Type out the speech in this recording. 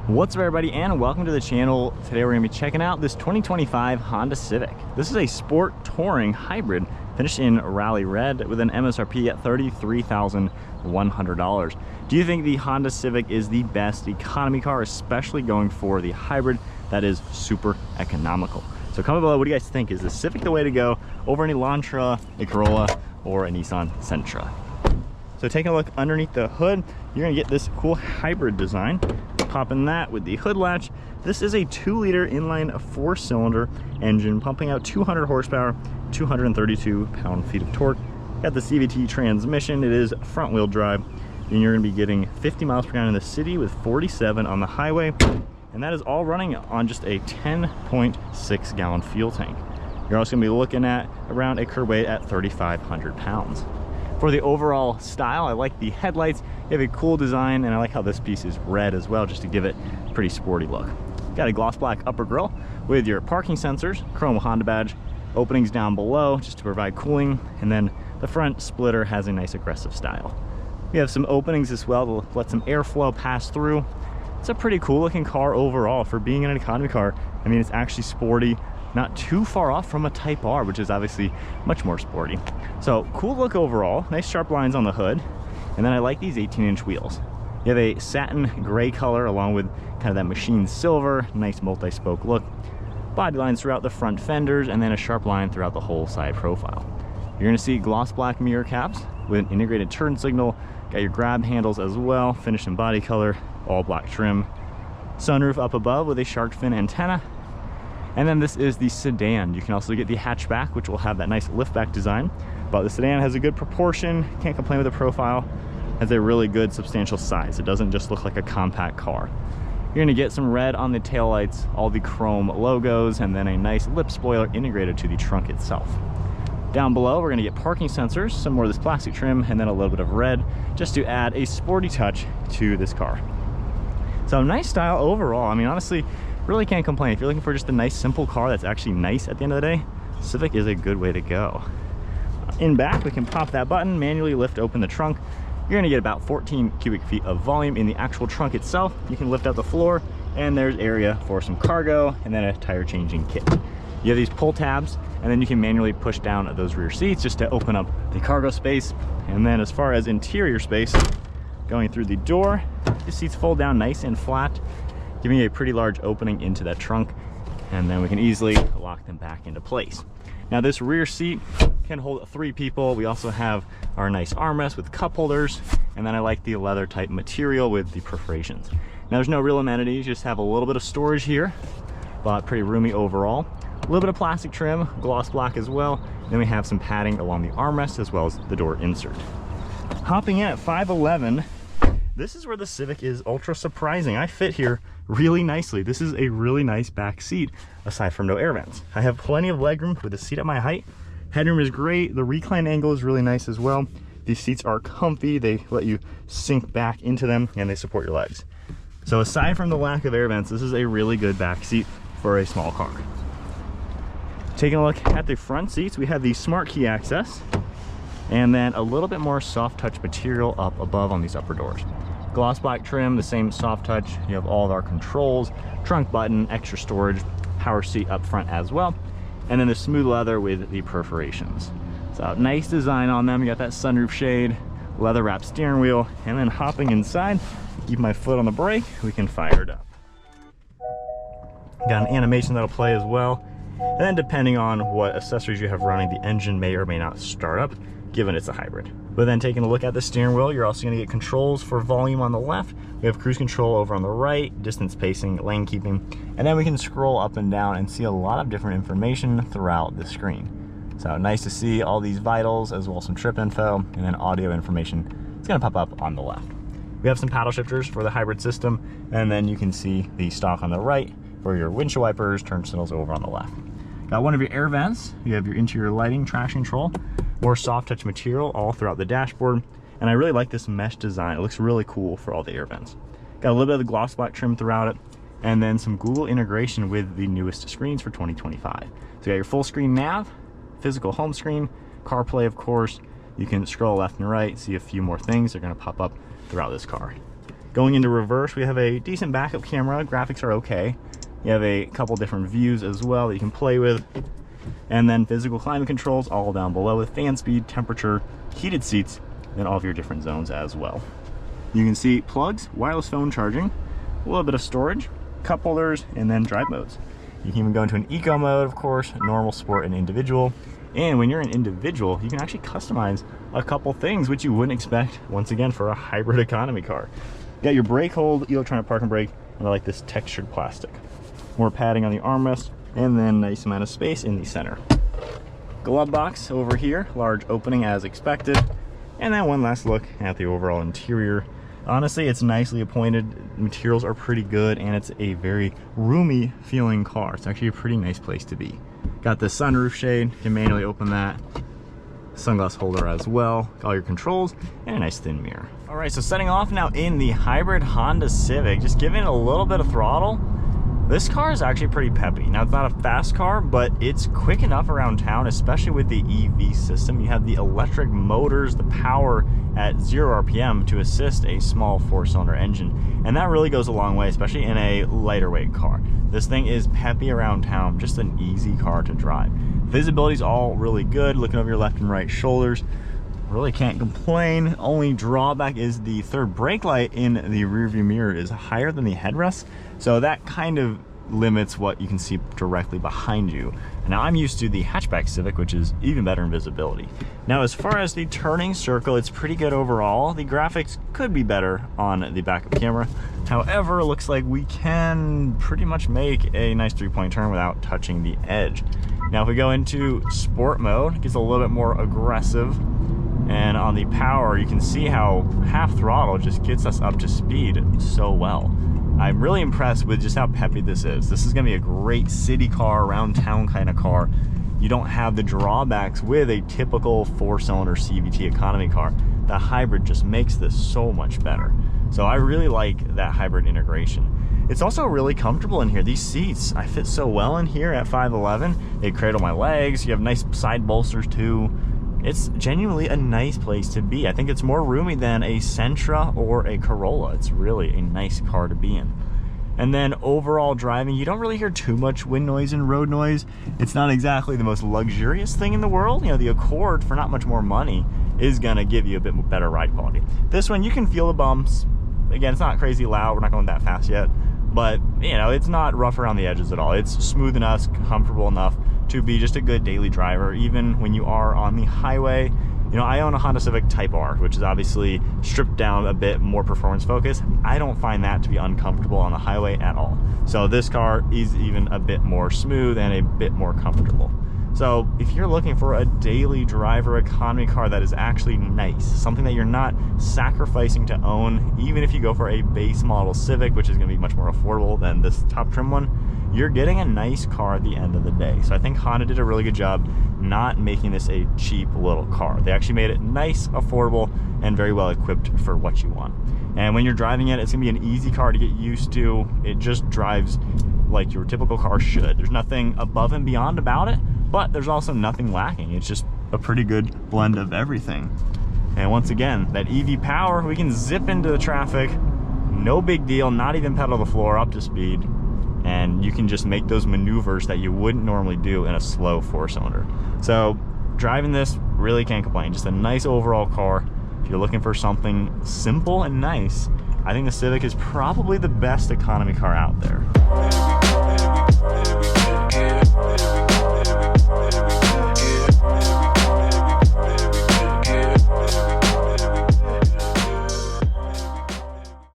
What's up everybody, and welcome to the channel. Today we're going to be checking out this 2025 Honda Civic. This is a sport touring hybrid finished in rally red with an MSRP at $33,100. Do you think the Honda Civic is the best economy car, especially going for the hybrid that is super economical? So comment below, what do you guys think? Is the Civic the way to go over an Elantra, a Corolla, or a Nissan Sentra? So taking a look underneath the hood, you're going to get this cool hybrid design. Popping that with the hood latch. This is a 2-liter inline 4-cylinder engine pumping out 200 horsepower, 232 pound-feet of torque. Got the CVT transmission. It is front-wheel drive, and you're going to be getting 50 miles per gallon in the city with 47 on the highway, and that is all running on just a 10.6 gallon fuel tank. You're also going to be looking at around a curb weight at 3,500 pounds. For the overall style, I like the headlights. You have a cool design, and I like how this piece is red as well, just to give it a pretty sporty look. Got a gloss black upper grille with your parking sensors, chrome Honda badge, openings down below just to provide cooling, and then the front splitter has a nice aggressive style. We have some openings as well to let some airflow pass through. It's a pretty cool looking car overall for being an economy car. I mean, it's actually sporty, not too far off from a Type R, which is obviously much more sporty. So cool look overall, nice sharp lines on the hood. And then I like these 18-inch wheels. You have a satin gray color along with kind of that machined silver, nice multi-spoke look. Body lines throughout the front fenders, and then a sharp line throughout the whole side profile. You're gonna see gloss black mirror caps with an integrated turn signal. Got your grab handles as well, finished in body color, all black trim. Sunroof up above with a shark fin antenna. And then this is the sedan. You can also get the hatchback, which will have that nice liftback design. But the sedan has a good proportion, can't complain with the profile, has a really good substantial size. It doesn't just look like a compact car. You're gonna get some red on the taillights, all the chrome logos, and then a nice lip spoiler integrated to the trunk itself. Down below, we're gonna get parking sensors, some more of this plastic trim, and then a little bit of red, just to add a sporty touch to this car. So nice style overall. I mean, honestly, really can't complain. If you're looking for just a nice simple car that's actually nice at the end of the day, Civic is a good way to go. In back, we can pop that button, manually lift open the trunk. You're gonna get about 14 cubic feet of volume in the actual trunk itself. You can lift out the floor, and there's area for some cargo and then a tire changing kit. You have these pull tabs, and then you can manually push down those rear seats just to open up the cargo space. And then as far as interior space, going through the door, the seats fold down nice and flat, giving you a pretty large opening into that trunk, and then we can easily lock them back into place. Now this rear seat can hold 3 people. We also have our nice armrest with cup holders, and then I like the leather type material with the perforations. Now there's no real amenities, you just have a little bit of storage here, but pretty roomy overall. A little bit of plastic trim, gloss black as well. Then we have some padding along the armrest as well as the door insert. Hopping in at 5'11", this is where the Civic is ultra surprising. I fit here really nicely. This is a really nice back seat, aside from no air vents. I have plenty of legroom with the seat at my height. Headroom is great. The recline angle is really nice as well. These seats are comfy. They let you sink back into them, and they support your legs. So aside from the lack of air vents, this is a really good back seat for a small car. Taking a look at the front seats, we have the smart key access, and then a little bit more soft touch material up above on these upper doors. Gloss black trim, the same soft touch. You have all of our controls, trunk button, extra storage, power seat up front as well, and then the smooth leather with the perforations. So nice design on them. You got that sunroof shade, leather wrapped steering wheel, and then hopping inside, keep my foot on the brake, we can fire it up. Got an animation that'll play as well, and then depending on what accessories you have running, the engine may or may not start up, given it's a hybrid. But then taking a look at the steering wheel, you're also gonna get controls for volume on the left. We have cruise control over on the right, distance pacing, lane keeping, and then we can scroll up and down and see a lot of different information throughout the screen. So nice to see all these vitals as well as some trip info, and then audio information. It's gonna pop up on the left. We have some paddle shifters for the hybrid system, and then you can see the stock on the right for your windshield wipers, turn signals over on the left. Got one of your air vents. You have your interior lighting, traction control, more soft touch material all throughout the dashboard, and I really like this mesh design. It looks really cool for all the air vents. Got a little bit of the gloss black trim throughout it, and then some Google integration with the newest screens for 2025. So you got your full screen nav, physical home screen, CarPlay of course. You can scroll left and right, see a few more things. They're going to pop up throughout this car. Going into reverse, we have a decent backup camera. Graphics are okay. You have a couple different views as well that you can play with. And then physical climate controls all down below with fan speed, temperature, heated seats, and all of your different zones as well. You can see plugs, wireless phone charging, a little bit of storage, cup holders, and then drive modes. You can even go into an eco mode, of course, normal, sport, and individual. And when you're in individual, you can actually customize a couple things which you wouldn't expect, once again, for a hybrid economy car. You got your brake hold, electronic parking brake, and I like this textured plastic. More padding on the armrest, and then nice amount of space in the center. Glove box over here, large opening as expected. And then one last look at the overall interior. Honestly, it's nicely appointed, materials are pretty good, and it's a very roomy feeling car. It's actually a pretty nice place to be. Got the sunroof shade, you can manually open that. Sunglass holder as well, all your controls, and a nice thin mirror. All right, so setting off now in the hybrid Honda Civic, just giving it a little bit of throttle. This car is actually pretty peppy. Now, it's not a fast car, but it's quick enough around town, especially with the EV system. You have the electric motors, the power at 0 RPM to assist a small 4-cylinder engine. And that really goes a long way, especially in a lighter weight car. This thing is peppy around town, just an easy car to drive. Visibility's all really good, looking over your left and right shoulders. Really can't complain. Only drawback is the third brake light in the rearview mirror is higher than the headrest, so that kind of limits what you can see directly behind you. Now, I'm used to the hatchback Civic, which is even better in visibility. Now, as far as the turning circle, it's pretty good overall. The graphics could be better on the backup camera. However, it looks like we can pretty much make a nice 3-point turn without touching the edge. Now, if we go into sport mode, it gets a little bit more aggressive. And on the power, you can see how half throttle just gets us up to speed so well. I'm really impressed with just how peppy this is. This is gonna be a great city car, around town kind of car. You don't have the drawbacks with a typical 4-cylinder CVT economy car. The hybrid just makes this so much better. So I really like that hybrid integration. It's also really comfortable in here. These seats, I fit so well in here at 5'11". They cradle my legs. You have nice side bolsters too. It's genuinely a nice place to be. I think it's more roomy than a Sentra or a Corolla. It's really a nice car to be in. And then overall driving, you don't really hear too much wind noise and road noise. It's not exactly the most luxurious thing in the world. You know, the Accord, for not much more money, is gonna give you a bit better ride quality. This one, you can feel the bumps. Again, it's not crazy loud. We're not going that fast yet. But, you know, it's not rough around the edges at all. It's smooth enough, comfortable enough to be just a good daily driver, even when you are on the highway. You know, I own a Honda Civic Type R, which is obviously stripped down a bit more performance focused. I don't find that to be uncomfortable on the highway at all. So this car is even a bit more smooth and a bit more comfortable. So if you're looking for a daily driver economy car that is actually nice, something that you're not sacrificing to own, even if you go for a base model Civic, which is gonna be much more affordable than this top trim one, you're getting a nice car at the end of the day. So I think Honda did a really good job not making this a cheap little car. They actually made it nice, affordable, and very well equipped for what you want. And when you're driving it, it's gonna be an easy car to get used to. It just drives like your typical car should. There's nothing above and beyond about it, but there's also nothing lacking. It's just a pretty good blend of everything. And once again, that EV power, we can zip into the traffic, no big deal, not even pedal the floor, up to speed. And you can just make those maneuvers that you wouldn't normally do in a slow 4-cylinder. So driving this, really can't complain. Just a nice overall car. If you're looking for something simple and nice, I think the Civic is probably the best economy car out there.